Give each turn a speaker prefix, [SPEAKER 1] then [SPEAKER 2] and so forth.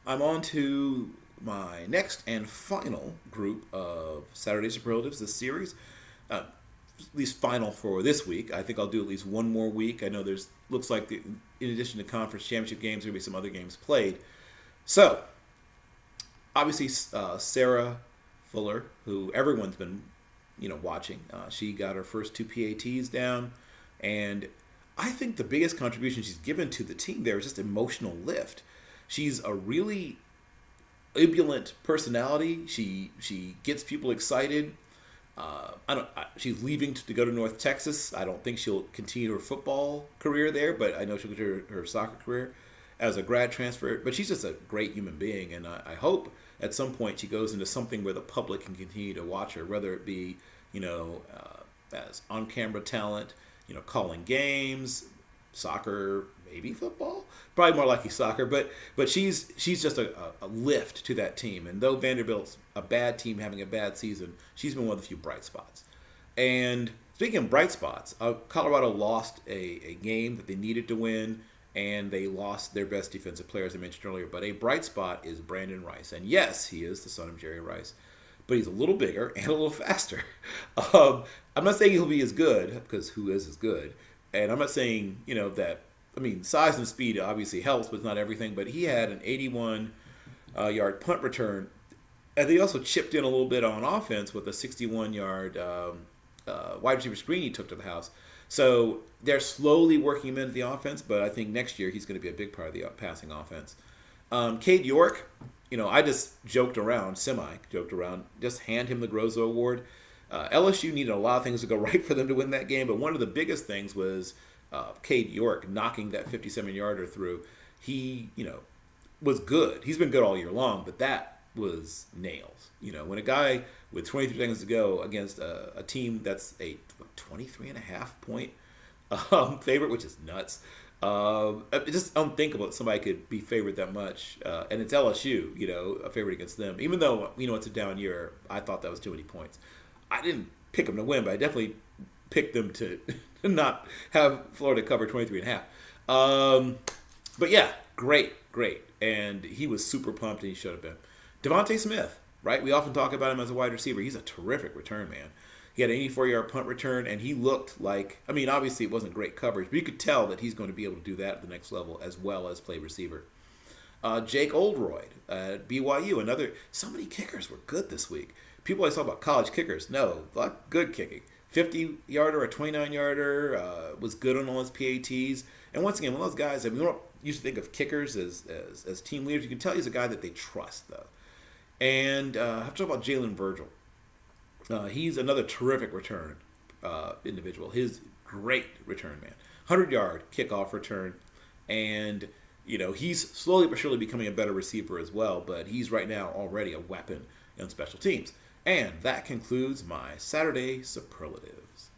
[SPEAKER 1] I'm on to my next and final group of Saturday Superlatives this series. At least final for this week. I think I'll do at least one more week. I know there's looks like in addition to conference championship games, there'll be some other games played. So obviously, Sarah Fuller, who everyone's been watching, she got her first two PATs down, and I think the biggest contribution she's given to the team there is just emotional lift. She's a really ebullient personality. She gets people excited. She's leaving to go to North Texas. I don't think she'll continue her football career there, but I know she'll continue her soccer career as a grad transfer. But she's just a great human being, and I hope at some point she goes into something where the public can continue to watch her, whether it be as on-camera talent, calling games, soccer, maybe football, probably more likely soccer. But she's just a lift to that team. And though Vanderbilt's a bad team having a bad season, she's been one of the few bright spots. And speaking of bright spots, Colorado lost a game that they needed to win, and they lost their best defensive player, as I mentioned earlier. But a bright spot is Brenden Rice. And yes, he is the son of Jerry Rice, but he's a little bigger and a little faster. I'm not saying he'll be as good, because who is as good? And I'm not saying, that, size and speed obviously helps, but it's not everything. But he had an 81-yard punt return. And they also chipped in a little bit on offense with a 61-yard wide receiver screen he took to the house. So they're slowly working him into the offense, but I think next year he's going to be a big part of the passing offense. Cade York, I just joked around, just hand him the Grozo Award. LSU needed a lot of things to go right for them to win that game, but one of the biggest things was Cade York knocking that 57-yarder through. He, was good. He's been good all year long, but that was nails. When a guy with 23 seconds to go against a team that's a 23.5 point favorite, which is nuts. It's just unthinkable that somebody could be favored that much. And it's LSU, a favorite against them. Even though, it's a down year, I thought that was too many points. I didn't pick them to win, but I definitely picked them to not have Florida cover 23.5. But yeah, great. And he was super pumped, and he should have been. DeVonta Smith, right? We often talk about him as a wide receiver. He's a terrific return man. He had an 84-yard punt return, and he looked like, obviously it wasn't great coverage, but you could tell that he's going to be able to do that at the next level as well as play receiver. Jake Oldroyd at BYU, so many kickers were good this week. People always talk about college kickers. No, good kicking. 50-yarder, a 29-yarder, was good on all his PATs. And once again, one of those guys, we don't used to think of kickers as team leaders. You can tell he's a guy that they trust, though. And I have to talk about Jalen Virgil. He's another terrific return individual. His great return man. 100-yard kickoff return. And, he's slowly but surely becoming a better receiver as well. But he's right now already a weapon in special teams. And that concludes my Saturday Superlatives.